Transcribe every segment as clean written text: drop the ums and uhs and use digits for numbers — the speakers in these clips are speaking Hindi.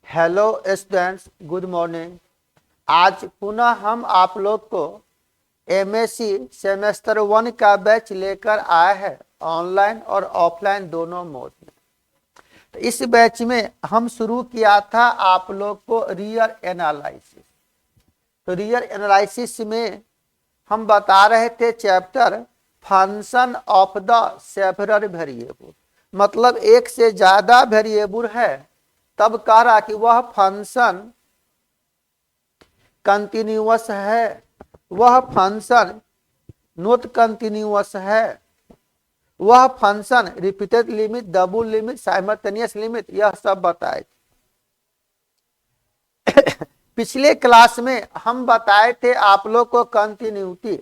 Hello students, good morning. आज पुनः हम आप लोग को एमएससी सेमेस्टर 1 का बैच लेकर आए हैं, ऑनलाइन और ऑफलाइन दोनों मोड में। तो इस बैच में हम शुरू किया था आप लोग को रियल एनालिसिस। तो रियल एनालिसिस में हम बता रहे थे chapter function of the several variable, मतलब एक से ज्यादा वेरिएबल है तब कह रहा कि वह फंक्शन कंटिन्यूअस है, वह फंक्शन नॉट कंटिन्यूअस है, वह function repeated limit, double limit, simultaneous limit, यह सब बताए। पिछले क्लास में हम बताए थे आप लोग को कंटिन्यूटी,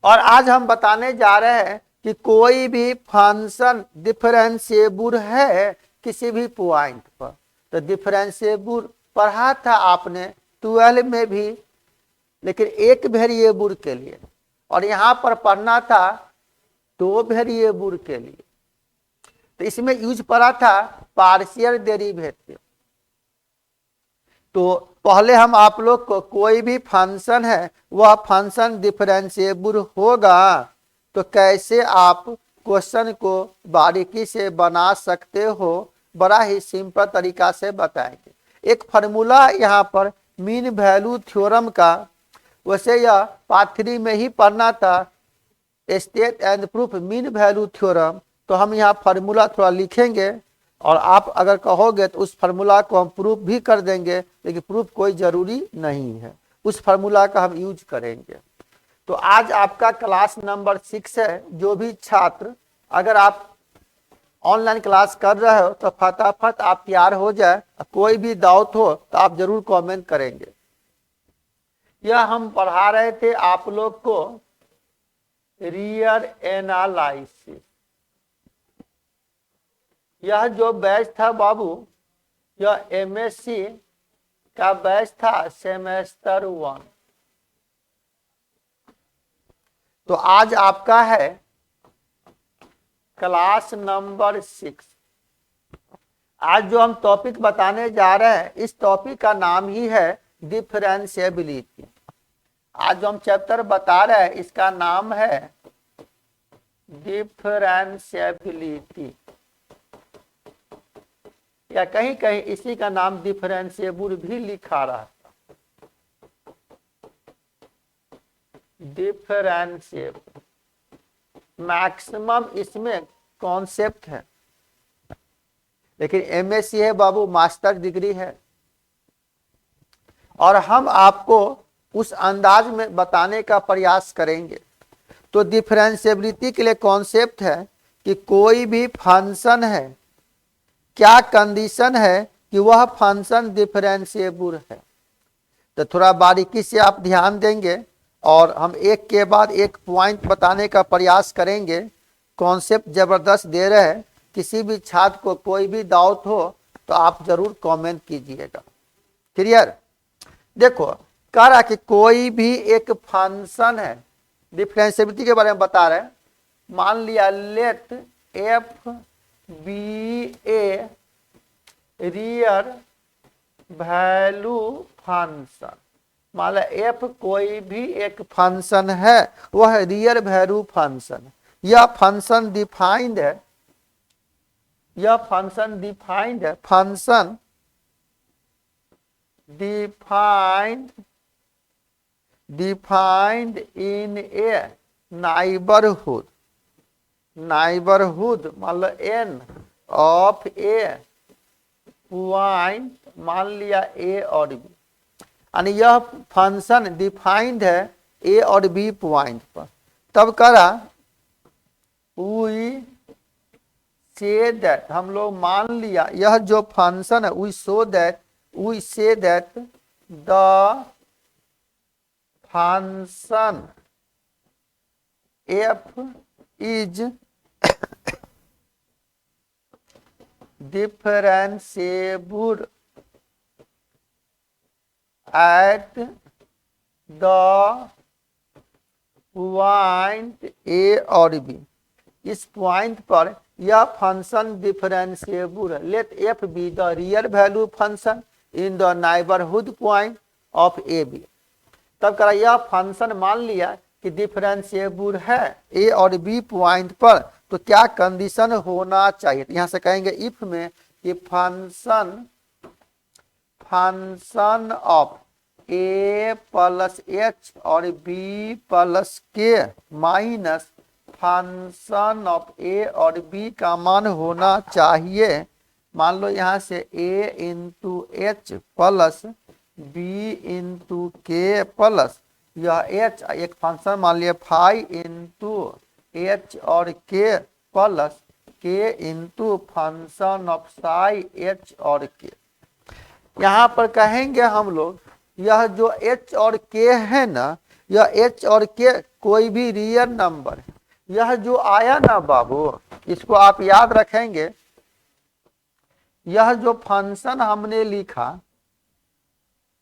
और आज हम बताने जा रहे हैं कि कोई भी फंक्शन डिफरेंशिएबल है किसी भी पॉइंट पर। तो डिफरेंशिएबल पढ़ा था आपने 12 में भी, लेकिन एक वेरिएबल के लिए, और यहां पर पढ़ना था 2 वेरिएबल के लिए। तो इसमें यूज पढ़ा था पार्शियल डेरिवेटिव। तो पहले हम आप लोग को कोई भी फंक्शन है वह फंक्शन डिफरेंशिएबल होगा तो कैसे आप क्वेश्चन को बारीकी से बना सकते हो, बड़ा ही सिंपल तरीका से बताएंगे। एक फार्मूला यहाँ पर मीन वैल्यू थ्योरम का, वैसे यह पार्ट 3 में ही पढ़ना था, state and proof mean value theorem. तो हम यहाँ फार्मूला थोड़ा लिखेंगे और आप अगर कहोगे तो उस फार्मूला को हम प्रूफ भी कर देंगे, लेकिन प्रूफ कोई जरूरी नहीं है, उस फार्मूला का हम यूज करेंगे। तो आज आपका क्लास नंबर 6 है। जो भी छात्र अगर आप ऑनलाइन क्लास कर रहे हो तो फटाफट आप तैयार हो जाए, कोई भी डाउट हो तो आप जरूर कमेंट करेंगे। यह हम पढ़ा रहे थे आप लोग को रियल एनालिसिस। यह जो बैच था बाबू, यह एमएससी का बैच था सेमेस्टर 1। तो आज आपका है क्लास नंबर 6। आज जो हम टॉपिक बताने जा रहे हैं इस टॉपिक का नाम ही है डिफरेंशिएबिलिटी। आज जो हम चैप्टर बता रहे हैं इसका नाम है डिफरेंशिएबिलिटी, या कहीं कहीं इसी का नाम डिफरेंशिएबल भी लिखा रहा था। डिफरेंशिएबल मैक्सिमम इसमें कॉन्सेप्ट है, लेकिन एमएससी है बाबू, मास्टर डिग्री है, और हम आपको उस अंदाज में बताने का प्रयास करेंगे। तो डिफरेंशिएबिलिटी के लिए कॉन्सेप्ट है कि कोई भी फंक्शन है, क्या कंडीशन है कि वह फंक्शन डिफरेंशिएबल है। तो थोड़ा बारीकी से आप ध्यान देंगे और हम एक के बाद एक पॉइंट बताने का प्रयास करेंगे। कॉन्सेप्ट जबरदस्त दे रहे हैं, किसी भी छात्र को कोई भी डाउट हो तो आप जरूर कमेंट कीजिएगा। क्लियर? देखो, कह रहा कि कोई भी एक फंक्शन है, डिफरेंशिएबिलिटी के बारे में बता रहे हैं। मान लिया let F be a real value function. मान लिया एफ कोई भी एक फंक्शन है, वह रियल वैल्यू फंक्शन। यह फंक्शन डिफाइंड है, यह फंक्शन डिफाइंड है, function defined in a neighbourhood, neighbourhood मान लो एन ऑफ ए पॉइंट, मान लिया ए और बी, यानी यह फंक्शन डिफाइंड है ए और बी पॉइंट पर। तब करा वी से दैट, हम लोग मान लिया यह जो फंक्शन है, we so that, we say that the function F is differentiable at the point A और B। इस पॉइंट पर यह फंक्शन डिफरेंशिएबल है। Let F be the real value function in the neighbourhood point of A B. तब करा यह फंक्शन मान लिया कि डिफरेंशिएबल है ए और बी पॉइंट पर, तो क्या कंडीशन होना चाहिए। यहां से कहेंगे इफ में कि function of A plus H और बी प्लस के माइनस फंक्शन ऑफ ए और बी का मान होना चाहिए। मान लो यहां से a into h plus b into के प्लस यह एच एक फंक्शन मान लिया फाइव इंटू एच और k plus k into function of psi H और के। यहाँ पर कहेंगे हम लोग यह जो एच और के है ना, यह एच और के कोई भी रियल नंबर है। यह जो आया ना बाबू, इसको आप याद रखेंगे। यह जो फंक्शन हमने लिखा,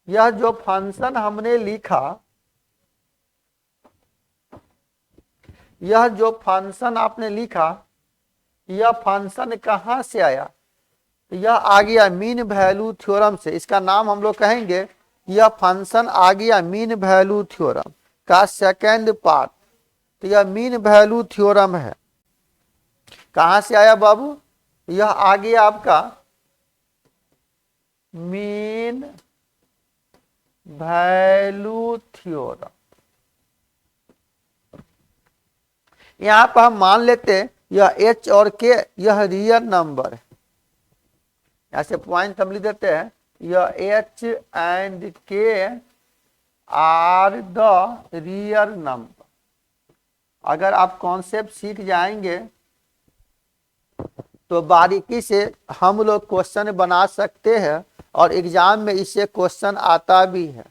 यह जो फंक्शन हमने लिखा, यह जो फंक्शन आपने लिखा, यह फंक्शन कहां से आया। यह आ गया मीन वैल्यू थ्योरम से। इसका नाम हम लोग कहेंगे यह फंक्शन आ गया मीन वैल्यू थ्योरम का सेकेंड पार्ट। तो यह मीन वैल्यू थ्योरम है। कहां से आया बाबू, यह आ गया आपका मीन वैल्यू थ्योरम। यहां पर हम मान लेते हैं यह एच और के यह रियल नंबर है। ऐसे पॉइंट हम लिख देते हैं यह एच एंड के आर द रियल नंबर। अगर आप कॉन्सेप्ट सीख जाएंगे तो बारीकी से हम लोग क्वेश्चन बना सकते हैं और एग्जाम में इससे क्वेश्चन आता भी है।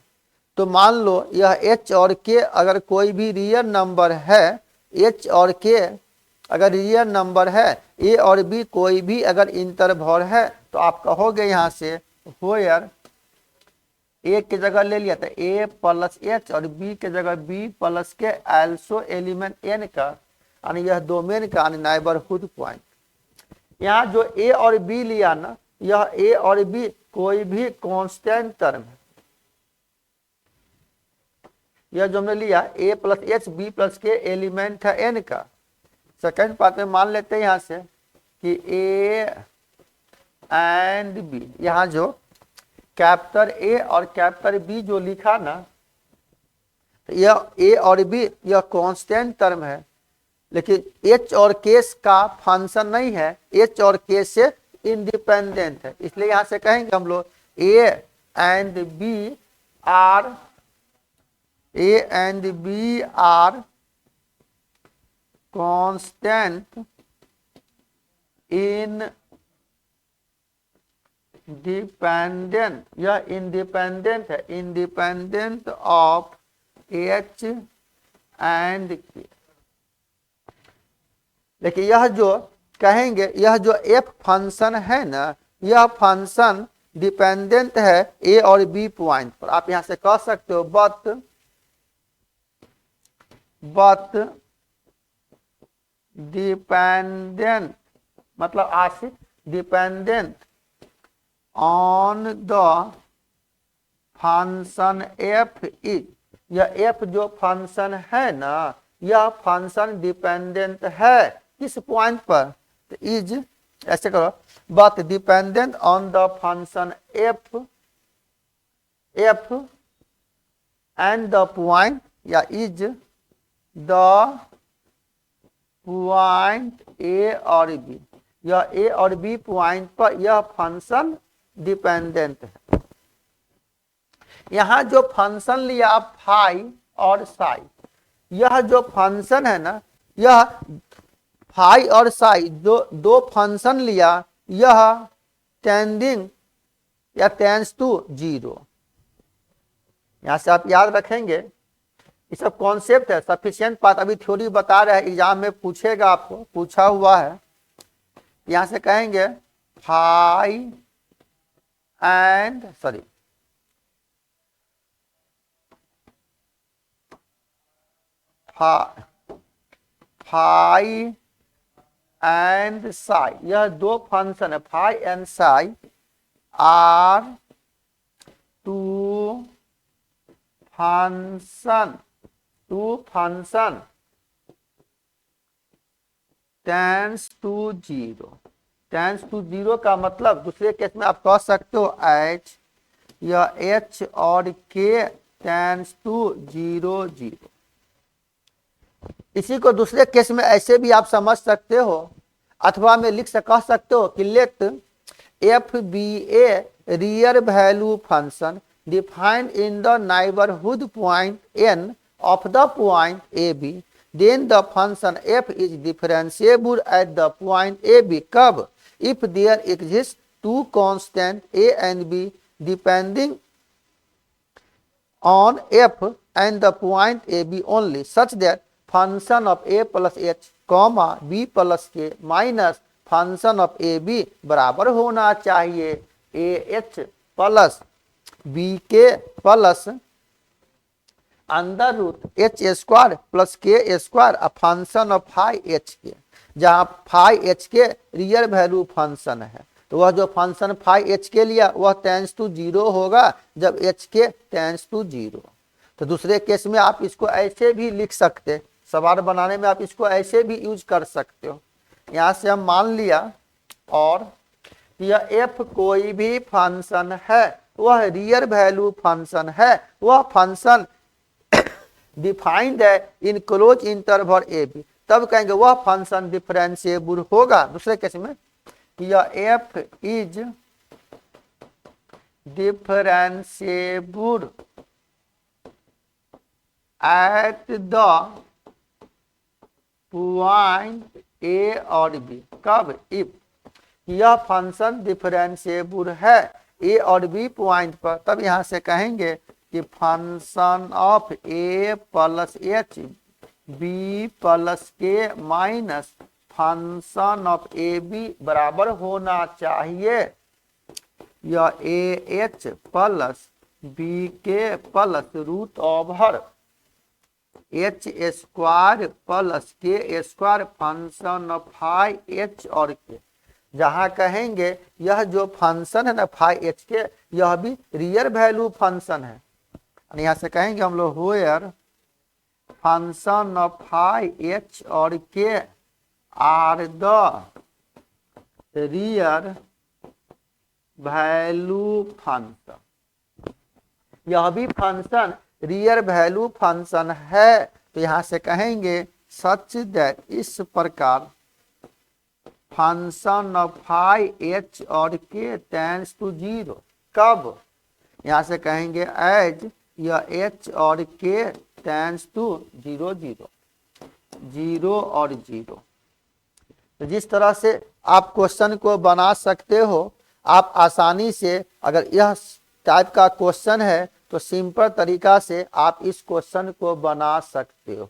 तो मान लो यह एच और के अगर कोई भी रियल नंबर है, एच और के अगर रियल नंबर है, ए और बी कोई भी अगर इंटरवल है, तो आप कहोगे यहां से वेयर ए की जगह ले लिया था ए प्लस एच और बी के जगह बी प्लस के एल्सो एलिमेंट एन का, यानी यह डोमेन का नाइबरहुड पॉइंट। यहाँ जो ए और बी लिया ना, यह ए और बी कोई भी कांस्टेंट टर्म है। यह जो हमने लिया ए प्लस एच बी प्लस के एलिमेंट है एन का। सेकेंड पार्ट में मान लेते हैं यहां से कि ए एंड बी, यहां जो कैपिटल ए और कैपिटल बी जो लिखा ना, तो यह ए और बी यह कांस्टेंट टर्म है, लेकिन एच और के का फंक्शन नहीं है, एच और के से इंडिपेंडेंट है। इसलिए यहां से कहेंगे हम लोग A and B are constant independent, यह इंडिपेंडेंट है, independent of H and K. लेकिन यह जो कहेंगे यह जो एफ फंक्शन है ना, यह फंक्शन डिपेंडेंट है ए और बी पॉइंट पर। आप यहां से कह सकते हो बट डिपेंडेंट मतलब आश्रित, dependent on the function F is, यह एफ जो फंक्शन है ना, यह फंक्शन डिपेंडेंट है किस पॉइंट पर, तो इज ऐसे करो but dependent on the function F and the point, या इज द पॉइंट ए और बी, यह ए और बी पॉइंट पर यह फंक्शन डिपेंडेंट है। यहां जो फंक्शन लिया फाई और साई, यह जो फंक्शन है ना, यह फाई और साई जो दो फंक्शन लिया, यह टेंडिंग या टेंस टू जीरो। यहां से आप याद रखेंगे ये सब कॉन्सेप्ट है। सफिशिएंट पार्ट अभी थ्योरी बता रहे हैं, एग्जाम में पूछेगा, आपको पूछा हुआ है। यहां से कहेंगे phi and phi and psi, यह दो फंक्शन है phi and psi are two function tends to zero. Tends to zero का मतलब दूसरे केस में आप कह सकते हो एच या एच और K tends to zero zero. इसी को दूसरे केस में ऐसे भी आप समझ सकते हो, अथवा में कह सकते हो कि let F be a real value function defined in the neighbourhood point N of the point A B, then the function f is differentiable at the point a b कब if there exists two constants a and b depending on f and the point a b only such that function of a plus h comma b plus k minus function of a b बराबर होना चाहिए a h plus b k plus under root h square plus k square function of phi h k, जहाँ phi h k real value function है तो वह जो फंक्शन फाई एच के लिया वह टेंस टू जीरो होगा जब एच के टेंस टू जीरो। तो दूसरे केस में आप इसको ऐसे भी लिख सकते, सवाल बनाने में आप इसको ऐसे भी यूज कर सकते हो। यहाँ से हम मान लिया और यह एफ कोई भी फंक्शन है वह रियल वैल्यू फंक्शन है, वह फंक्शन डिफाइंड है in close interval A B, तब कहेंगे वह फंक्शन डिफरेंशिएबल होगा। दूसरे केस में यह F is differentiable at the point A और बी कब इफ यह फंक्शन डिफरेंशिएबल है ए और बी पॉइंट पर, तब यहां से कहेंगे कि function of A plus H B plus के minus function of A b बराबर होना चाहिए यह a h plus b k plus root over h square plus k square function of phi H और के, जहां कहेंगे यह जो फंक्शन है ना फाई एच के यह भी रियल वैल्यू फंक्शन है। यहाँ से कहेंगे हम लोग where function of phi H और K are the real value function, यह भी फंक्शन रियल वैल्यू फंक्शन है। तो यहाँ से कहेंगे सच दैट इस प्रकार फंक्शन ऑफ फाई एच और के टेंस टू जीरो कब, यहाँ से कहेंगे एज यह एच और K tends to zero zero zero और जीरो। तो जिस तरह से आप क्वेश्चन को बना सकते हो, आप आसानी से अगर यह टाइप का क्वेश्चन है तो सिंपल तरीका से आप इस क्वेश्चन को बना सकते हो,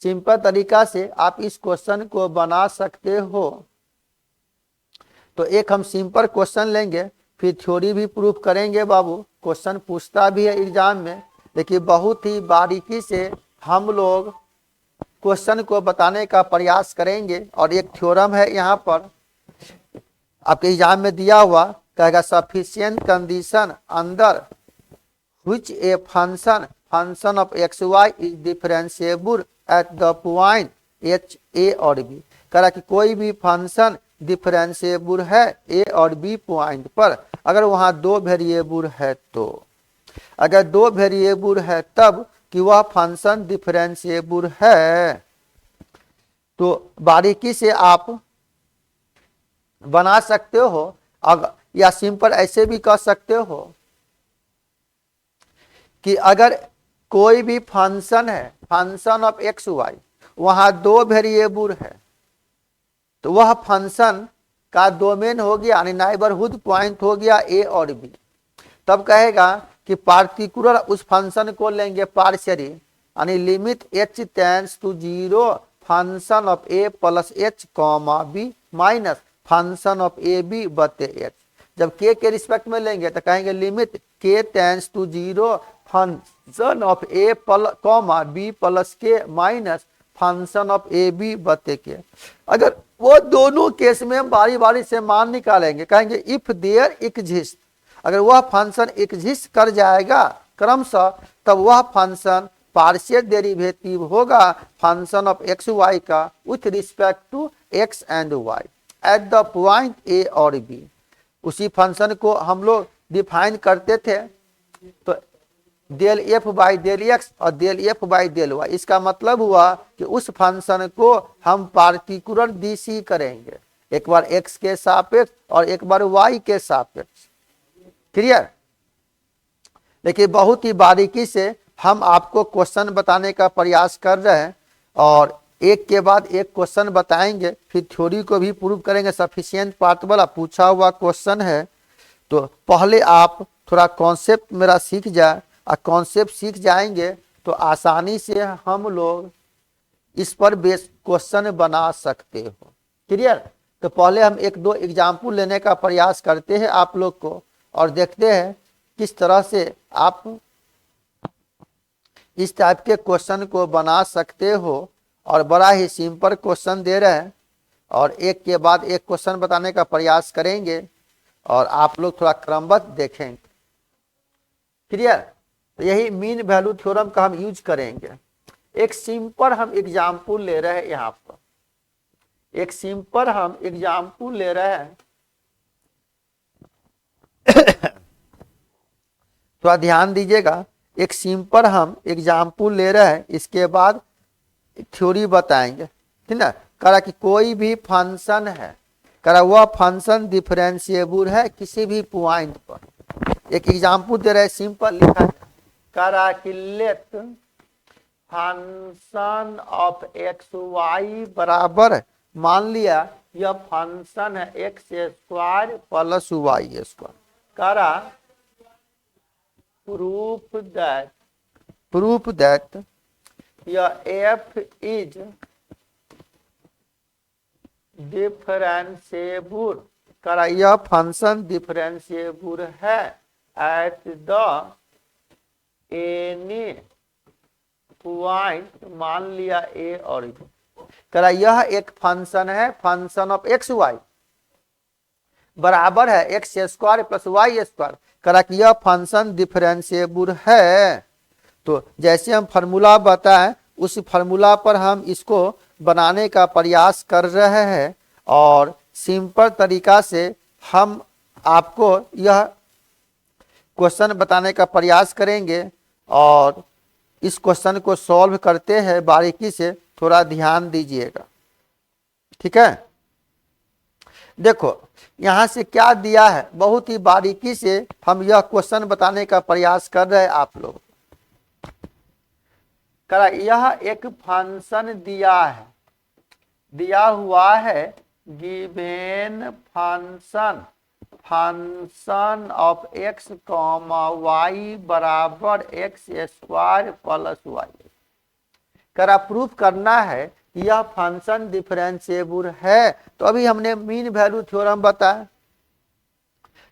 सिंपल तरीका से आप इस क्वेश्चन को बना सकते हो। तो एक हम सिंपल क्वेश्चन लेंगे फिर थ्योरी भी प्रूफ करेंगे बाबू। क्वेश्चन पूछता भी है एग्जाम में, लेकिन बहुत ही बारीकी से हम लोग क्वेश्चन को बताने का प्रयास करेंगे। और एक थ्योरम है यहाँ पर आपके एग्जाम में दिया हुआ, कहेगा सफिशिएंट कंडीशन अंदर which a function of X Y is differentiable at the point H A और बी, कह रहा कि कोई भी फंक्शन डिफरेंशिएबल है ए और बी पॉइंट पर अगर वहां दो वेरिएबल है तो, अगर दो वेरिएबल है तब कि वह फंक्शन डिफरेंशिएबल है। तो बारीकी से आप बना सकते हो, अगर या सिंपल ऐसे भी कह सकते हो कि अगर कोई भी फंक्शन है फंक्शन ऑफ एक्स वाई वहां दो वेरिएबल है तो वह फंक्शन का डोमेन हो गया यानी नाइबरहुड पॉइंट हो गया ए और बी। तब कहेगा कि पार्टिकुलर उस फंक्शन को लेंगे पार्शियली यानी limit h tends to zero function of A plus h comma b minus function of A b बटे एच। जब के रिस्पेक्ट में लेंगे तो कहेंगे limit k tends to zero function of a comma b plus के minus function of A b बते के। अगर वो दोनों केस में हम बारी बारी से मान निकालेंगे, कहेंगे इफ देयर एग्जिस्ट, अगर वह फंक्शन एग्जिस्ट कर जाएगा क्रमशः, तब वह फंक्शन पार्शियल डेरिवेटिव होगा फंक्शन ऑफ एक्स वाई का with respect to X and Y at the point A और बी। उसी फंक्शन को हम लोग डिफाइन करते थे, तो del f by del x और del f by del y. इसका मतलब हुआ कि उस फंक्शन को हम पार्टिकुलर डीसी करेंगे, एक बार एक्स के सापेक्ष और एक बार वाई के सापेक्ष। क्लियर? देखिए बहुत ही बारीकी से हम आपको क्वेश्चन बताने का प्रयास कर रहे हैं और एक के बाद एक क्वेश्चन बताएंगे, फिर थ्योरी को भी प्रूव करेंगे। सफिशिएंट पार्ट वाला पूछा हुआ क्वेश्चन है, तो पहले आप थोड़ा कॉन्सेप्ट मेरा सीख जाए, और कॉन्सेप्ट सीख जाएंगे तो आसानी से हम लोग इस पर बेस क्वेश्चन बना सकते हो। क्लियर? तो पहले हम एक दो एग्जाम्पल लेने का प्रयास करते हैं आप लोग को, और देखते हैं किस तरह से आप इस टाइप के क्वेश्चन को बना सकते हो। और बड़ा ही सिंपल क्वेश्चन दे रहे हैं और एक के बाद एक क्वेश्चन बताने का प्रयास करेंगे और आप लोग थोड़ा क्रमबद्ध देखेंगे। क्लियर? तो यही मीन वैल्यू थ्योरम का हम यूज करेंगे। एक सिंपल हम एग्जाम्पल ले रहे हैं, यहाँ पर एक सिंपल हम एग्जाम्पल ले रहे हैं। थोड़ा ध्यान दीजिएगा, एक सिंपल हम एग्जाम्पल ले रहे हैं, इसके बाद थ्योरी बताएंगे। ठीक ना? करा कि कोई भी फंक्शन है, करा वह फंक्शन डिफरेंशिएबल है किसी भी पॉइंट पर। एक एग्जाम्पल दे रहे हैं, सिंपल लिखा है, करा कि let function of X Y बराबर, मान लिया यह फंक्शन है X square plus Y square. करा proof that यह f is डिफरेंशिएबल, करा यह फंक्शन डिफरेंशिएबल है एट द एनी पॉइंट, मान लिया ए और बी। करा यह एक फंक्शन है, फंक्शन ऑफ एक्स वाई बराबर है X square plus Y square. करा कि यह फंक्शन डिफरेंशिएबल है, तो जैसे हम फार्मूला बताएं उस फार्मूला पर हम इसको बनाने का प्रयास कर रहे हैं और सिंपल तरीका से हम आपको यह क्वेश्चन बताने का प्रयास करेंगे। और इस क्वेश्चन को सॉल्व करते हैं बारीकी से, थोड़ा ध्यान दीजिएगा। ठीक है? देखो यहां से क्या दिया है, बहुत ही बारीकी से हम यह क्वेश्चन बताने का प्रयास कर रहे हैं आप लोग। करा यह एक फंक्शन दिया है, दिया हुआ है given function function of X comma Y बराबर एक्स स्क्वायर प्लस वाई। करा प्रूफ करना है कि यह फंक्शन डिफरेंशिएबल है, तो अभी हमने मीन वैल्यू थ्योरम बताया।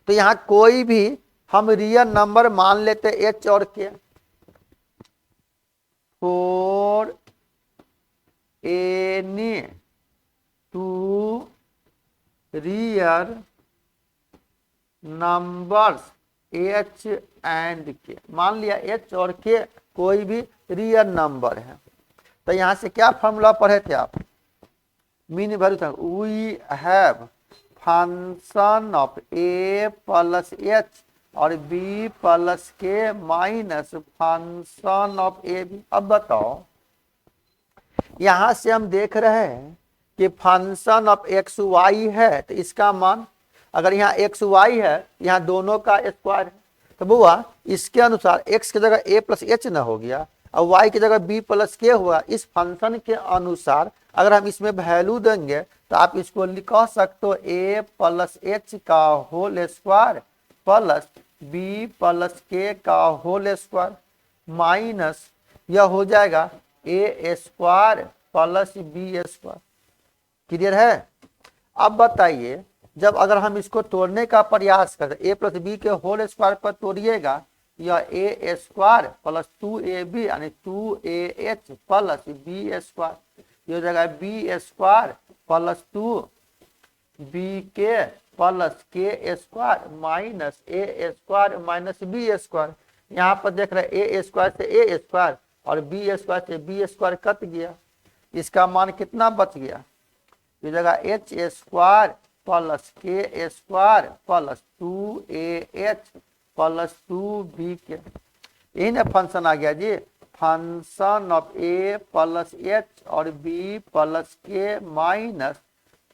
तो यहाँ कोई भी हम रियल नंबर मान लेते एच और के, for any two real numbers H and के, मान लिया एच और के कोई भी रियल नंबर है। तो यहां से क्या फॉर्मूला पढ़े थे आप, मीन वैल्यू था, we have function of A plus H और बी प्लस के minus function of A B. अब बताओ यहां से हम देख रहे हैं कि फंक्शन ऑफ एक्स वाई है, तो इसका मान अगर यहाँ एक्स वाई है, यहाँ दोनों का स्क्वायर है, तो बुआ इसके अनुसार एक्स की जगह ए प्लस एच न हो गया और वाई की जगह बी प्लस के हुआ। इस फंक्शन के अनुसार अगर हम इसमें वैल्यू देंगे तो आप इसको लिख सकते हो ए प्लस एच का whole square plus b plus k का होल स्क्वायर माइनस यह हो जाएगा a square plus b square. Clear है? अब बताइए जब अगर हम इसको तोड़ने का प्रयास करें, ए प्लस बी के होल स्क्वायर पर तोड़िएगा, यह ए स्क्वायर प्लस 2ab यानी 2ah प्लस बी स्क्वायर। ये हो जाएगा B square plus 2 k plus k square minus a square minus b square. यहाँ पर देख रहे ए स्क्वायर से ए स्क्वायर और बी स्क्वायर से बी स्क्वायर कट गया, इसका मान कितना बच गया, ये जगह h square plus k square plus 2AH plus 2B k. यही ना फंक्शन आ गया जी, function of A plus H और बी प्लस के minus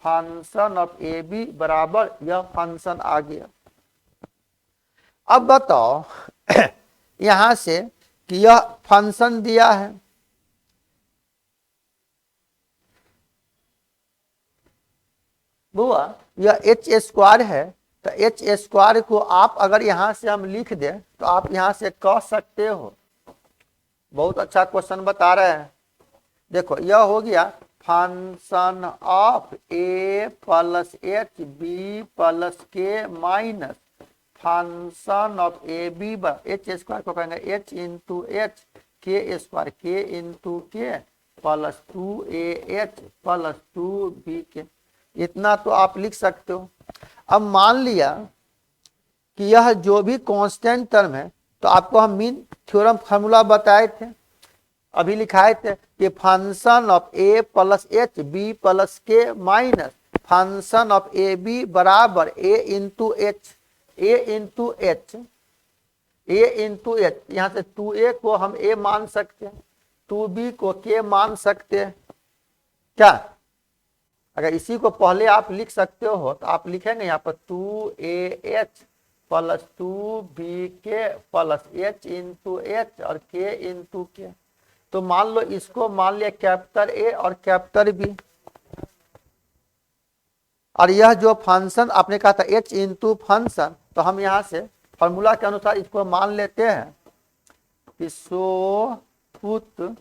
function of A b बराबर यह फंक्शन आ गया। अब बताओ यहां से कि यह फंक्शन दिया है, बुआ यह एच स्क्वायर है, तो एच स्क्वायर को आप अगर यहां से हम लिख दें तो आप यहां से कह सकते हो। बहुत अच्छा क्वेश्चन बता रहे हैं। देखो यह हो गया function of A plus H B plus के minus function of A b h square को कहेंगे h into h k square k into के plus 2AH plus 2B k. इतना तो आप लिख सकते हो। अब मान लिया कि यह जो भी कांस्टेंट टर्म है, तो आपको हम मीन थ्योरम फार्मूला बताए थे, अभी लिखाए थे कि function of A plus H B plus के minus function of A b बराबर ए इंटू एच यहाँ से 2A को हम ए मान सकते हैं, 2B को के मान सकते हैं। क्या अगर इसी को पहले आप लिख सकते हो तो आप लिखेंगे यहाँ पर 2AH प्लस 2B के प्लस H इंटू एच और के इंटू के। तो मान लो इसको मान लिया कैपिटल ए और कैपिटल बी, और यह जो फंक्शन आपने कहा था h इंटू फंक्शन, तो हम यहां से फॉर्मूला के अनुसार इसको मान लेते हैं कि सो पुट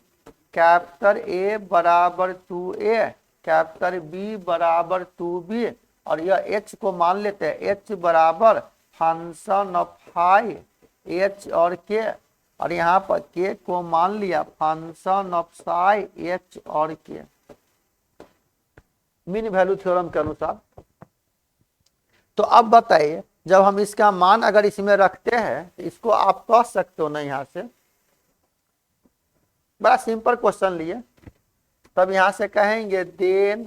कैपिटल ए बराबर 2A कैपिटल बी बराबर 2B, और यह h को मान लेते हैं h बराबर फंक्शन ऑफ फाई h और k, और यहाँ पर k को मान लिया फंक्शन ऑफ साई h और k मीन वैल्यू थ्योरम के अनुसार। तो अब बताइए जब हम इसका मान अगर इसमें रखते हैं तो इसको आप कह सकते हो ना, यहां से बड़ा सिंपल क्वेश्चन लिए, तब यहां से कहेंगे then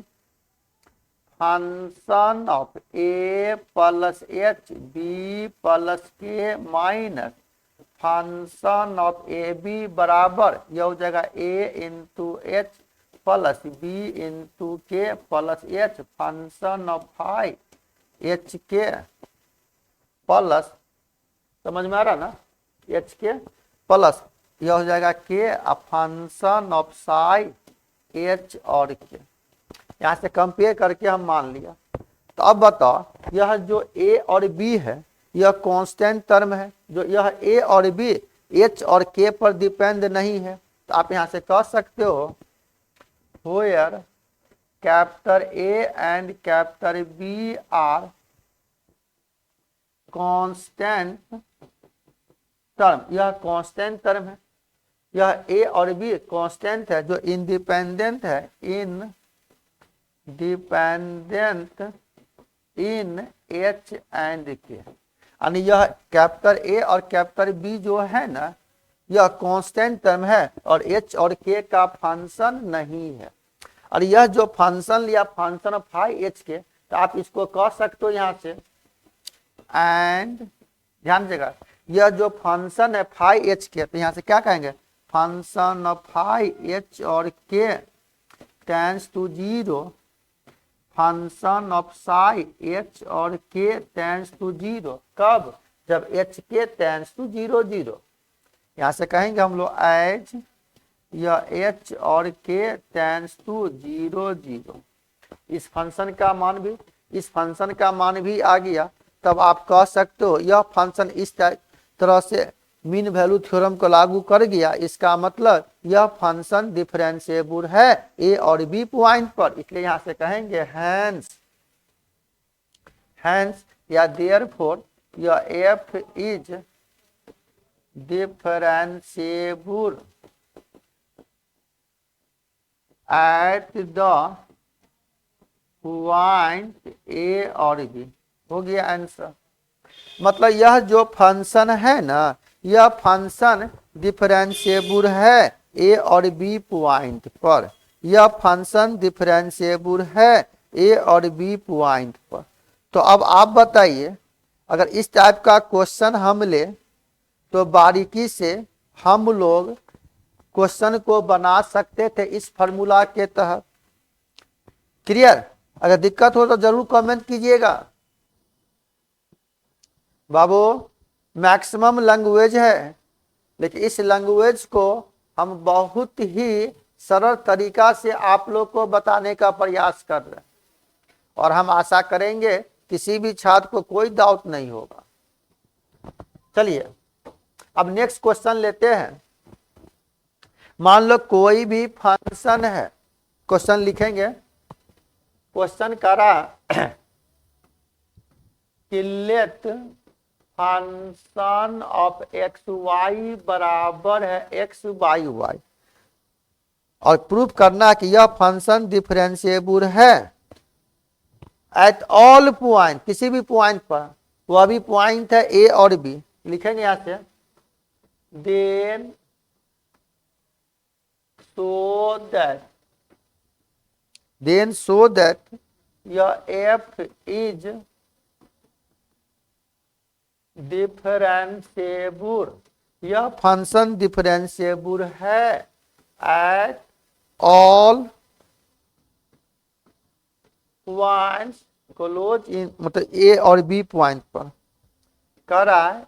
function of A plus H B plus के minus function of A b बराबर यह हो जाएगा a into h plus b into के plus h function of phi h k plus, समझ में आ रहा ना, एच के प्लस यह हो जाएगा के फंक्शन ऑफ साई एच और के। यहाँ से कंपेयर करके हम मान लिया। तो अब बताओ यह जो ए और बी है यह कांस्टेंट टर्म है, जो यह ए और बी एच और के पर डिपेंड नहीं है, तो आप यहाँ से कह सकते हो where capital A and capital B are constant term, यह कांस्टेंट टर्म है, यह A और B कांस्टेंट है जो इंडिपेंडेंट है इन H एंड K, यानी यह कैपिटल A और कैपिटल B जो है ना यह कांस्टेंट टर्म है और H और K का फंक्शन नहीं है। और यह जो फंक्शन लिया फंक्शन ऑफ फाई एच के, तो आप इसको कह सकते हो यहां से एंड, ध्यान दीजिएगा यह जो फंक्शन है फाई एच के, तो यहां से क्या कहेंगे फंक्शन ऑफ फाई एच और K tends to 0 function of psi H और के टेंड्स टू 0, कब, जब एच के टेंड्स टू 0 0। यहां से कहेंगे हम लोग एज यह एच और के टेंड्स टू 0 0। इस फंक्शन का मान भी आ गया, तब आप कह सकते हो यह फंक्शन इस तरह से मीन वैल्यू थ्योरम को लागू कर गया, इसका मतलब यह फंक्शन डिफरेंशिएबल है ए और बी पॉइंट पर, इसलिए यहां से कहेंगे हैंस या देयरफॉर यह F is differentiable at the point A और बी। हो गया आंसर। मतलब यह जो फंक्शन है ना, यह फंक्शन डिफरेंशिएबल है ए और बी पॉइंट पर। यह फंक्शन डिफरेंशिएबल है ए और बी पॉइंट पर। तो अब आप बताइए, अगर इस टाइप का क्वेश्चन हम ले तो बारीकी से हम लोग क्वेश्चन को बना सकते थे इस फॉर्मूला के तहत। क्लियर? अगर दिक्कत हो तो जरूर कमेंट कीजिएगा। बाबू मैक्सिमम लैंग्वेज है, लेकिन इस लैंग्वेज को हम बहुत ही सरल तरीका से आप लोग को बताने का प्रयास कर रहे हैं, और हम आशा करेंगे किसी भी छात्र को कोई डाउट नहीं होगा। चलिए अब नेक्स्ट क्वेश्चन लेते हैं। मान लो कोई भी फंक्शन है, क्वेश्चन लिखेंगे। क्वेश्चन करा कि let function of X Y बराबर है एक्स बाई वाई, और प्रूफ करना कि यह फंक्शन डिफरेंशिएबल है एट ऑल पॉइंट, किसी भी पॉइंट पर। वह भी पॉइंट है ए और बी। लिखेंगे यहां से, then so that your f is differentiable, यह फंक्शन डिफरेंशिएबल है at all points close in, मतलब ए और बी पॉइंट पर, करा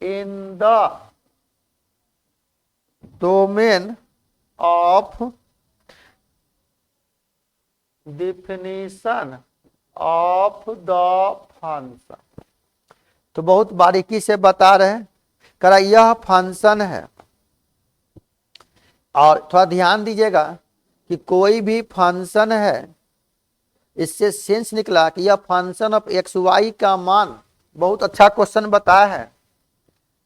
in the domain of definition of the function। तो बहुत बारीकी से बता रहे हैं। करा यह फंक्शन है, और थोड़ा ध्यान दीजिएगा कि कोई भी फंक्शन है, इससे सेंस निकला कि यह फंक्शन ऑफ एक्स वाई का मान। बहुत अच्छा क्वेश्चन बताया है।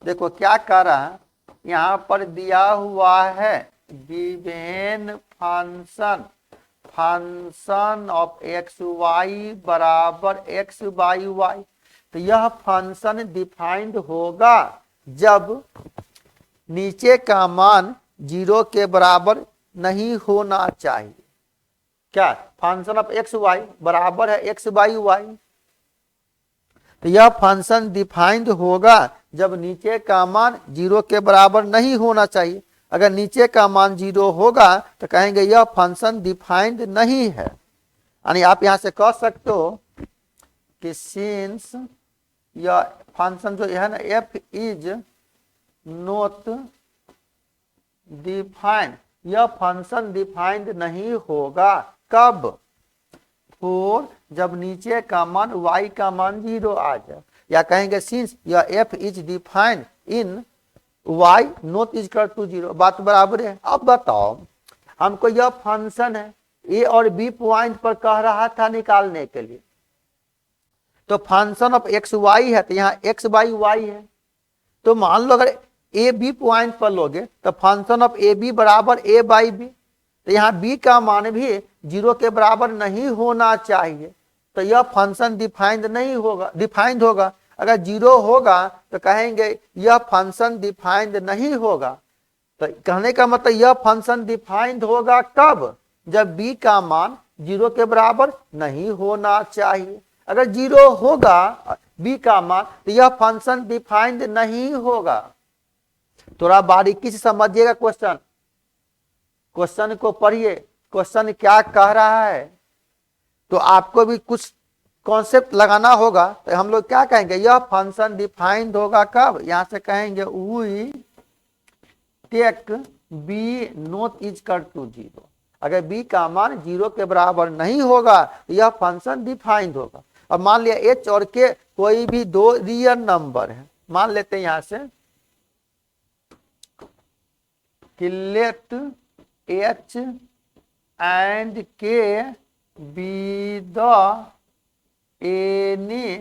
देखो क्या कह रहा है, यहां पर दिया हुआ है given function of X Y बराबर एक्स बाई वाई। तो यह फंक्शन डिफाइंड होगा जब नीचे का मान 0 के बराबर नहीं होना चाहिए। क्या? फंक्शन ऑफ एक्स वाई बराबर है एक्स बाई वाई। तो यह फंक्शन डिफाइंड होगा जब नीचे का मान 0 के बराबर नहीं होना चाहिए। अगर नीचे का मान 0 होगा तो कहेंगे यह फंक्शन डिफाइंड नहीं है। यानी आप यहां से कह सकते हो कि सिंस यह फंक्शन जो है ना एफ इज नॉट डिफाइंड, यह फंक्शन डिफाइंड नहीं होगा। कब? फोर, जब नीचे का मान y का मान 0 आ जाए। या कहेंगे सिंस यह f is defined in y not is equal to 0। बात बराबर है। अब बताओ, हमको यह फंक्शन है a और b पॉइंट पर कह रहा था निकालने के लिए। तो फंक्शन ऑफ एक्स वाई है, तो यहाँ एक्स बाई वाई है। तो मान लो अगर ए बी पॉइंट पर लोगे तो फंक्शन ऑफ ए बी बराबर ए बाई बी। तो यहाँ बी का मान भी 0 के बराबर नहीं होना चाहिए। तो यह फंक्शन डिफाइंड नहीं होगा, डिफाइंड होगा। अगर 0 होगा तो कहेंगे यह फंक्शन डिफाइंड नहीं होगा। तो कहने का मतलब यह फंक्शन डिफाइंड होगा कब? जब बी का मान 0 के बराबर नहीं होना चाहिए। अगर 0 होगा बी का मान तो यह फंक्शन डिफाइंड नहीं होगा। थोड़ा बारीकी से समझिएगा क्वेश्चन, क्वेश्चन को पढ़िए, क्वेश्चन क्या कह रहा है। तो आपको भी कुछ कॉन्सेप्ट लगाना होगा। तो हम लोग क्या कहेंगे, यह फंक्शन डिफाइंड होगा कब? यहां से कहेंगे we take B not is equal to 0। अगर बी का मान 0 के बराबर नहीं होगा तो यह फंक्शन डिफाइंड होगा। अब मान लिया एच और के कोई भी दो रियल नंबर है। मान लेते हैं यहां से कि लेट एच एंड के be the any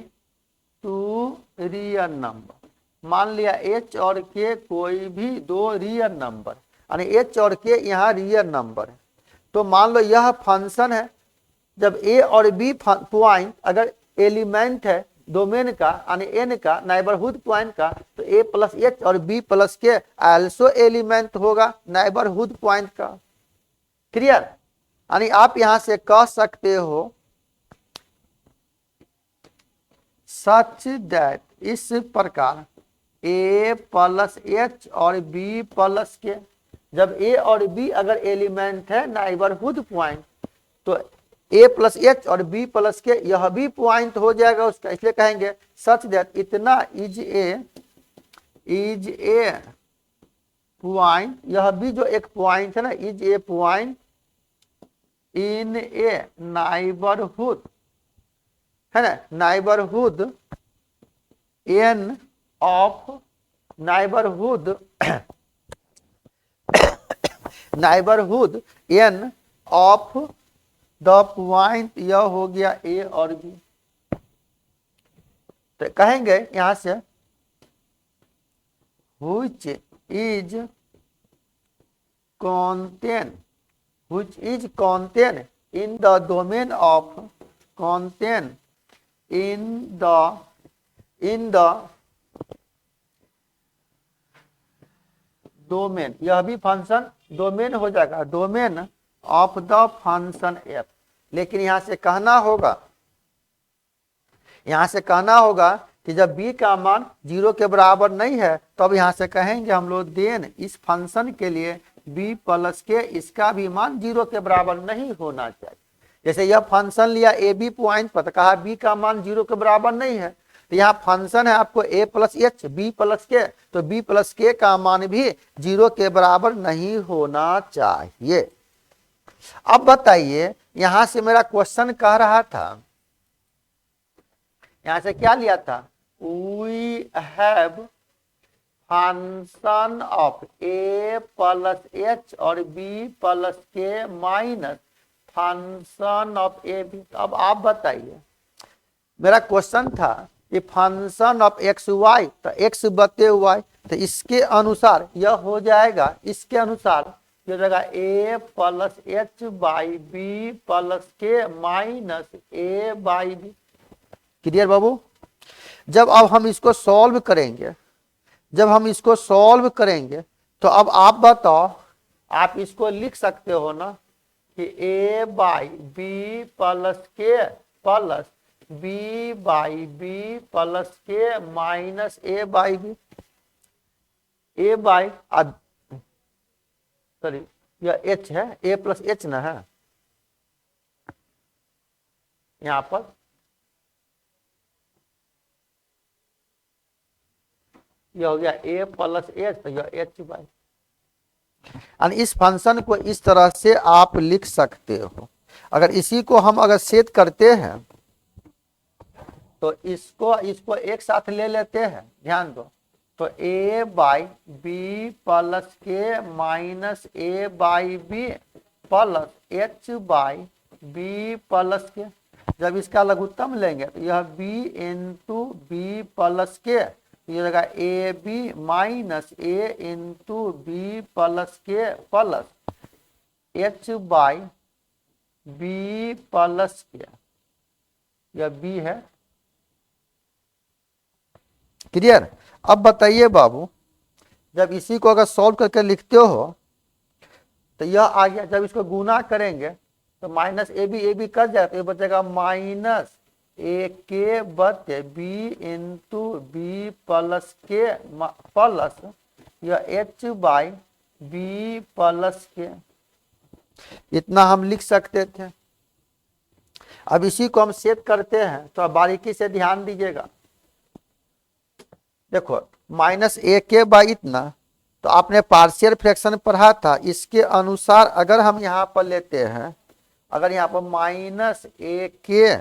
two real number. मान लिया एच और के कोई भी दो रियल नंबर, यानी एच और के यहाँ रियल नंबर है। तो मान लो यह फंक्शन है, जब ए और बी पॉइंट अगर एलिमेंट है डोमेन का यानी एन का नाइबरहुड पॉइंट का, तो ए प्लस एच और बी प्लस के आल्सो एलिमेंट होगा नाइबरहुड पॉइंट का। क्लियर? यानी आप यहां से कह सकते हो सच दैट, इस प्रकार ए प्लस एच और बी प्लस के, जब ए और बी अगर एलिमेंट है नाइबरहुड पॉइंट, तो ए प्लस एच और बी प्लस के यह भी पॉइंट हो जाएगा उसका, इसलिए कहेंगे सच दैट इतना इज ए पॉइंट, यह भी जो एक पॉइंट है ना, is a point in a neighbourhood, है ना, neighbourhood N of neighbourhood neighbourhood N of the point, यह हो गया ए और बी। तो कहेंगे यहां से which is contained in the domain of contained in the domain, यह भी फंक्शन डोमेन हो जाएगा, domain of the function F. लेकिन यहां से कहना होगा कि जब b का मान 0 के बराबर नहीं है, तब यहां से कहेंगे हम लोग देन इस फंक्शन के लिए b प्लस के इसका भी मान 0 के बराबर नहीं होना चाहिए। जैसे यह फंक्शन लिया ए बी पॉइंट पर, तो कहा b का मान 0 के बराबर नहीं है, तो यहाँ फंक्शन है आपको a plus H B plus K, तो b प्लस के का मान भी 0 के बराबर नहीं होना चाहिए। अब बताइए यहां से मेरा क्वेश्चन कह रहा था, यहां से क्या लिया था, we have function of A plus H और बी प्लस के minus function of A B. अब आप बताइए, मेरा क्वेश्चन था कि फंक्शन ऑफ एक्स वाई, तो एक्स बटे वाई, तो इसके अनुसार यह हो जाएगा, इसके अनुसार यह जगह a plus H by B plus के minus A by b. Clear बाबू? जब अब हम इसको सॉल्व करेंगे, तो अब आप बताओ, आप इसको लिख सकते हो ना कि ए बाई बी प्लस के plus b by B plus के minus A by b, a by sorry यह एच है, ए प्लस एच ना है यहां पर, यह हो गया ए प्लस एच, तो यह एच बाई। इस फंक्शन को इस तरह से आप लिख सकते हो। अगर इसी को हम अगर सेट करते हैं, तो इसको एक साथ ले लेते हैं, ध्यान दो, तो ए बाई बी प्लस के minus A by B plus H by B plus K. जब इसका लघुत्तम लेंगे तो यह B into B plus k, ये जगह a b minus a into B plus के plus H by B plus के, यह बी है। क्लियर? अब बताइए बाबू, जब इसी को अगर सॉल्व करके लिखते हो तो यह आ गया, जब इसको गुना करेंगे तो माइनस ए बी कट जाए, तो ये बचेगा माइनस ए के बटे बी इंटू बी प्लस के प्लस यह एच बाई बी प्लस के, इतना हम लिख सकते थे। अब इसी को हम सेट करते हैं, तो बारीकी से ध्यान दीजिएगा। देखो माइनस ए के बाई इतना, तो आपने पार्शियल फ्रैक्शन पढ़ा था, इसके अनुसार अगर हम यहाँ पर लेते हैं, अगर यहाँ पर माइनस ए के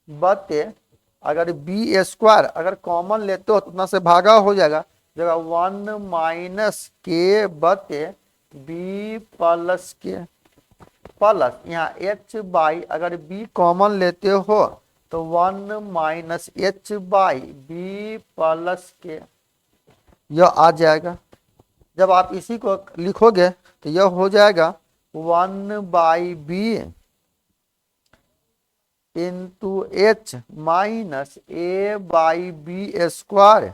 बटे अगर बी स्क्वायर अगर कॉमन लेते हो तो उतना से भागा हो जाएगा, जगह 1 माइनस के बटे बी प्लस के प्लस यहाँ एच बाई अगर बी कॉमन लेते हो तो 1 minus H by B plus के, यह आ जाएगा। जब आप इसी को लिखोगे तो यह हो जाएगा 1/b into H minus a/b²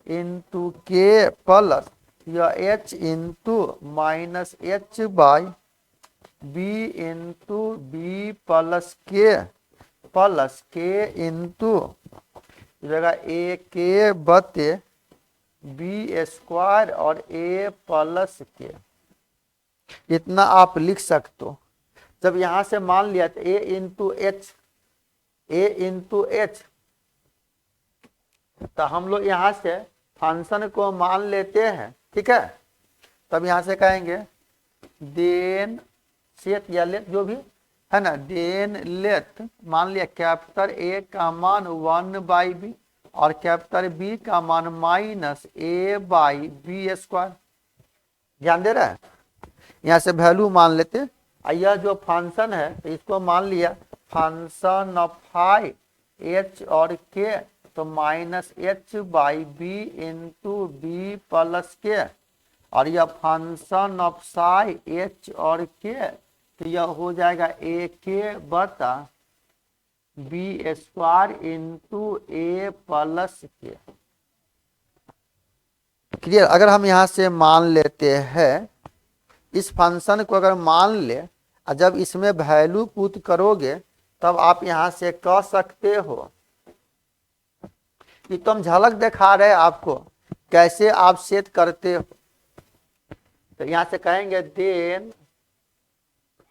into के प्लस या h into minus h/b into b plus k into जगह a के बते b² और a प्लस के, इतना आप लिख सकते हो। जब यहां से मान लिया तो a इंटू एच, तो हम लोग यहां से फंक्शन को मान लेते हैं, ठीक है। तब यहां से कहेंगे देन सेट या लेट जो भी है ना, देन लेट मान लिया कैपिटल A का मान 1/b और कैपिटल B का मान माइनस a/b²। ध्यान दे रहा है, यहाँ से वैल्यू मान लेते। यह जो फंक्शन है तो इसको मान लिया फंक्शन ऑफ फाई h और k, तो minus h/b into B plus K, और यह फंक्शन ऑफ साई h और k, तो यह हो जाएगा a के बता b² इंटू a प्लस के। क्लियर। अगर हम यहाँ से मान लेते हैं इस फंक्शन को, अगर मान ले और जब इसमें वैल्यू पुट करोगे तब आप यहां से कह सकते हो कि तुम झलक दिखा रहे आपको कैसे आप सेट करते हो। तो यहां से कहेंगे then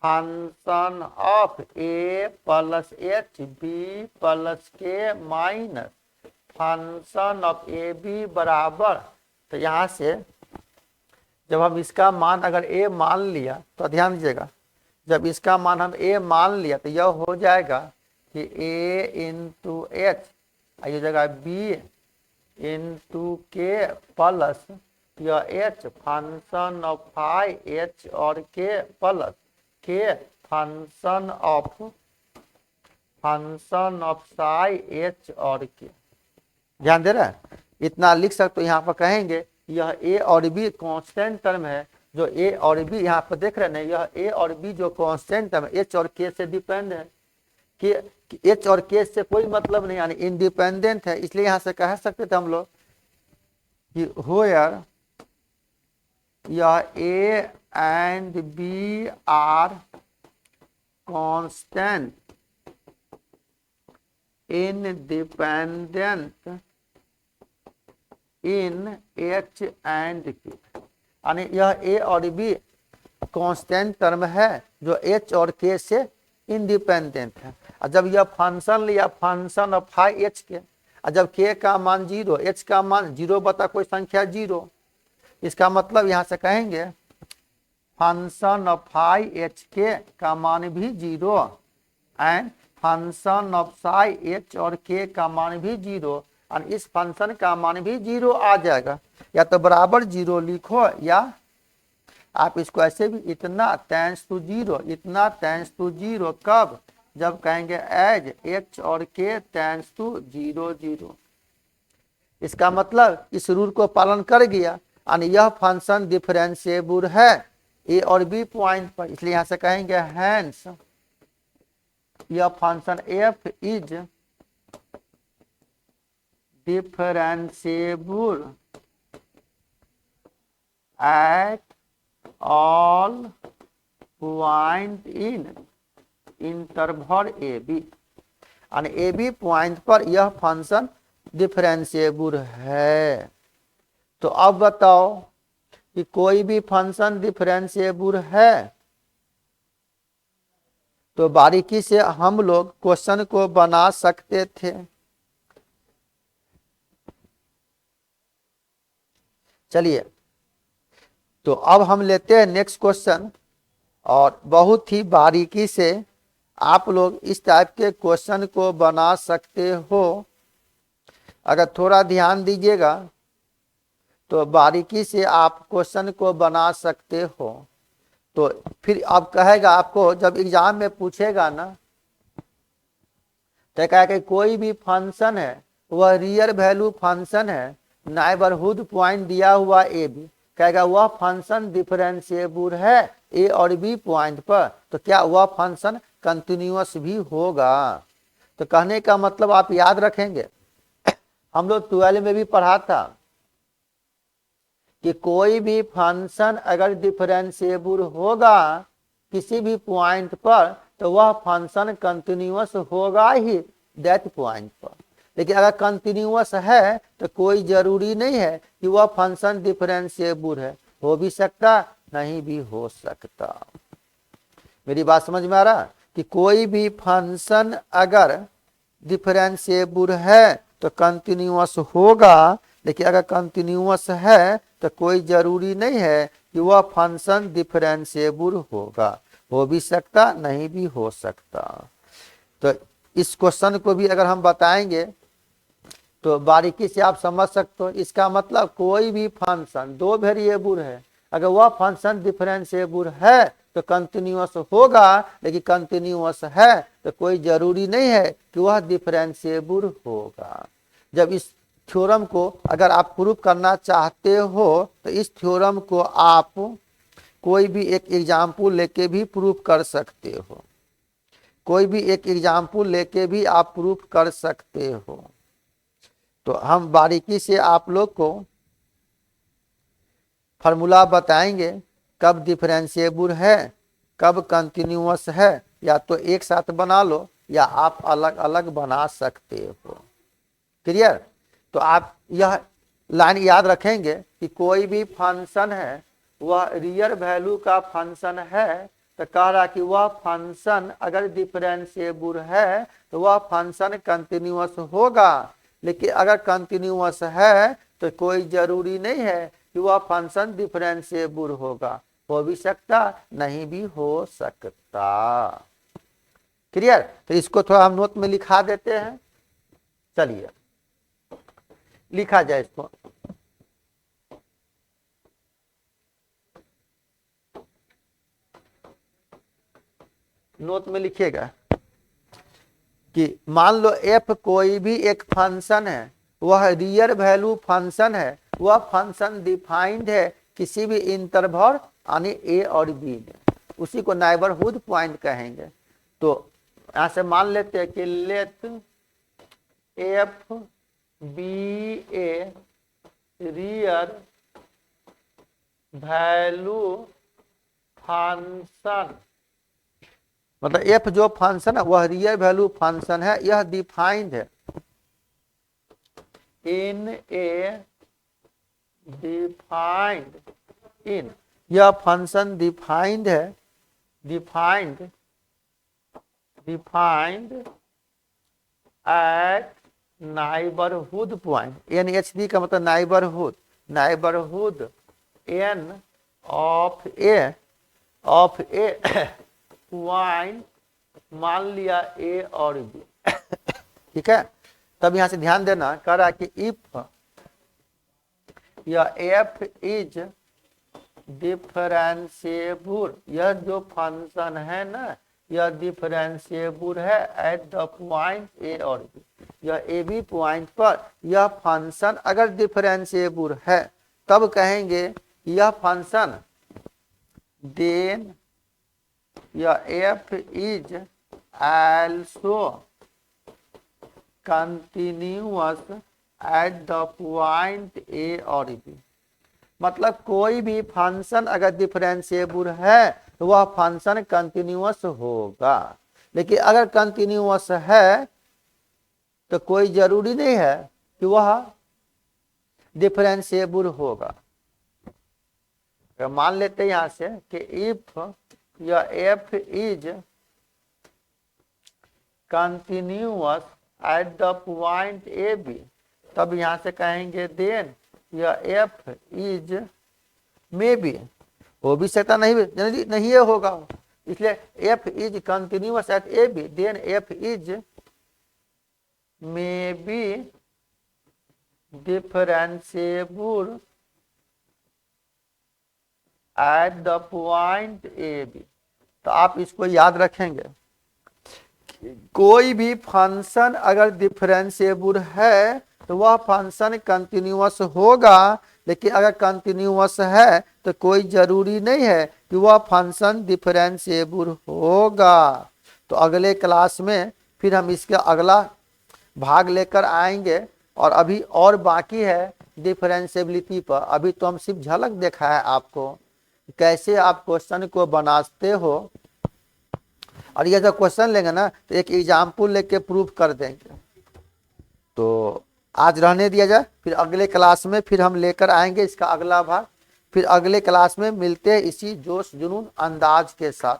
function of a plus h b plus के minus function of A b बराबर, तो यहां से जब हम इसका मान अगर a मान लिया तो ध्यान दीजिएगा, जब इसका मान हम a मान लिया तो यह हो जाएगा कि a इंटू एच, ये जगह b इंटू के प्लस यह h function of phi h और के प्लस के फंक्शन ऑफ साई h और के। ध्यान दे रहा है, इतना लिख सकते हो। यहाँ पर कहेंगे यह a और b कांस्टेंट टर्म है, जो a और b यहाँ पर देख रहे हैं, यह a और b जो कांस्टेंट टर्म h और k से डिपेंड है, कि h और k से कोई मतलब नहीं, यानी इंडिपेंडेंट है। इसलिए यहाँ से कह सकते थे हम लोग कि व्हेयर यह a and b are constant independent in h and k, यानी यह a और b कांस्टेंट टर्म है जो h और k से इंडिपेंडेंट है। और जब यह फंक्शन लिया फंक्शन ऑफ फाई h के, और जब k का मान 0 h का मान 0 बता कोई संख्या 0, इसका मतलब यहां से कहेंगे फंक्शन ऑफ फाई h के का मान भी 0 and function of psi h और k का मान भी 0, और इस फंक्शन का मान भी 0 आ जाएगा। या तो बराबर 0 लिखो, या आप इसको ऐसे भी इतना टेंस टू 0, इतना टेंस टू 0 कब, जब कहेंगे एज h और k टेंस टू 0 0। इसका मतलब इस रूल को पालन कर गया, और यह फंक्शन डिफरेंशिएबल है a और b पॉइंट पर। इसलिए यहां से कहेंगे हैंस यह function f is differentiable at all point in interval A B, यानी ए बी पॉइंट पर यह फंक्शन डिफरेंशिएबल है। तो अब बताओ कि कोई भी फंक्शन डिफरेंशिएबल है, तो बारीकी से हम लोग क्वेश्चन को बना सकते थे। चलिए, तो अब हम लेते हैं नेक्स्ट क्वेश्चन, और बहुत ही बारीकी से आप लोग इस टाइप के क्वेश्चन को बना सकते हो। अगर थोड़ा ध्यान दीजिएगा तो बारीकी से आप क्वेश्चन को बना सकते हो। तो फिर अब कहेगा आपको, जब एग्जाम में पूछेगा ना, तो कहेगा कि कोई भी फंक्शन है वह रियल वैल्यू फंक्शन है, नाइबरहुड पॉइंट दिया हुआ ए बी, कहेगा वह फंक्शन डिफरेंशिएबल है ए और बी पॉइंट पर, तो क्या वह फंक्शन कंटिन्यूअस भी होगा। तो कहने का मतलब आप याद रखेंगे, हम लोग 12 में भी पढ़ा था कि कोई भी फंक्शन अगर डिफरेंशिएबल होगा किसी भी पॉइंट पर तो वह फंक्शन कंटिन्यूअस होगा ही दैट पॉइंट पर। लेकिन अगर कंटिन्यूअस है तो कोई जरूरी नहीं है कि वह फंक्शन डिफरेंशिएबल है, हो भी सकता नहीं भी हो सकता। मेरी बात समझ में आ रहा कि कोई भी फंक्शन अगर डिफरेंशिएबल है तो कंटिन्यूअस होगा, लेकिन अगर कंटिन्यूअस है तो कोई जरूरी नहीं है कि वह फंक्शन डिफरेंशिएबल होगा, हो भी सकता नहीं भी हो सकता। तो इस क्वेश्चन को भी अगर हम बताएंगे तो बारीकी से आप समझ सकते हो। इसका मतलब कोई भी फंक्शन दो वेरिएबल है, अगर वह फंक्शन डिफरेंशिएबल है तो कंटिन्यूअस होगा, लेकिन कंटिन्यूअस है तो कोई जरूरी नहीं है कि वह डिफरेंशिएबल होगा। जब इस थ्योरम को अगर आप प्रूव करना चाहते हो तो इस थ्योरम को आप कोई भी एक एग्जाम्पल लेके भी प्रूव कर सकते हो, कोई भी एक एग्जाम्पल लेके भी आप प्रूफ कर सकते हो। तो हम बारीकी से आप लोग को फार्मूला बताएंगे कब डिफरेंशिएबल है कब कंटिन्यूअस है, या तो एक साथ बना लो या आप अलग अलग बना सकते हो। क्लियर। तो आप यह लाइन याद रखेंगे कि कोई भी फंक्शन है वह रियल वैल्यू का फंक्शन है, तो कह रहा कि वह फंक्शन अगर डिफरेंशिएबल है तो वह फंक्शन कंटिन्यूअस होगा, लेकिन अगर कंटिन्यूअस है तो कोई जरूरी नहीं है कि वह फंक्शन डिफरेंशिएबल होगा, हो भी सकता नहीं भी हो सकता। क्लियर। तो इसको थोड़ा हम नोट में लिखा देते हैं, चलिए लिखा जाए इसको। नोट में लिखिएगा कि मान लो एफ कोई भी एक फंक्शन है, वह रियल वैल्यू फंक्शन है, वह फंक्शन डिफाइंड है किसी भी इंटरवल यानी ए और बी में, उसी को नेबरहुड पॉइंट कहेंगे। तो यहां से मान लेते हैं कि let F be a real value function, मतलब एफ जो फंक्शन है वह रियल वैल्यू फंक्शन है, यह डिफाइंड है इन ए डिफाइंड इन, यह फंक्शन डिफाइंड है defined defined at neighbourhood point, NHD का मतलब neighbourhood, neighbourhood N of A point मान लिया ए और बी। ठीक है। तब यहां से ध्यान देना, कह रहा कि इफ या एफ इज डिफरेंशिएबल, यह जो फंक्शन है ना यह डिफरेंशिएबल है एट द पॉइंट ए और बी, यह ए बी पॉइंट पर यह फंक्शन अगर डिफरेंशिएबल है तब कहेंगे यह फंक्शन देन यह F is also continuous at the point A और बी। मतलब कोई भी फंक्शन अगर डिफरेंशिएबल है तो वह फंक्शन कंटिन्यूअस होगा, लेकिन अगर कंटिन्यूअस है तो कोई जरूरी नहीं है कि वह डिफरेंशिएबल होगा। तो मान लेते हैं यहां से कि इफ या F is continuous at the point A B, तब यहां से कहेंगे देन या एफ इज मे बी, हो भी सकता नहीं होगा, इसलिए F is continuous at A B, then F is may be differentiable at the point A B. तो आप इसको याद रखेंगे, कोई भी फंक्शन अगर डिफरेंशिएबल है तो वह फंक्शन कंटिन्यूअस होगा। लेकिन अगर कंटिन्यूअस है तो कोई जरूरी नहीं है कि वह फंक्शन डिफरेंशिएबल होगा। तो अगले क्लास में फिर हम इसका अगला भाग लेकर आएंगे। और अभी और बाकी है डिफरेंशिएबिलिटी पर। अभी तो हम सिर्फ झलक देखा है आपको, कैसे आप क्वेश्चन को बनाते हो। और ये जब क्वेश्चन लेंगे ना तो एक एग्जाम्पल लेके प्रूफ कर देंगे। तो आज रहने दिया जाए, फिर अगले क्लास में फिर हम लेकर आएंगे इसका अगला भाग। फिर अगले क्लास में मिलते हैं इसी जोश जुनून अंदाज के साथ।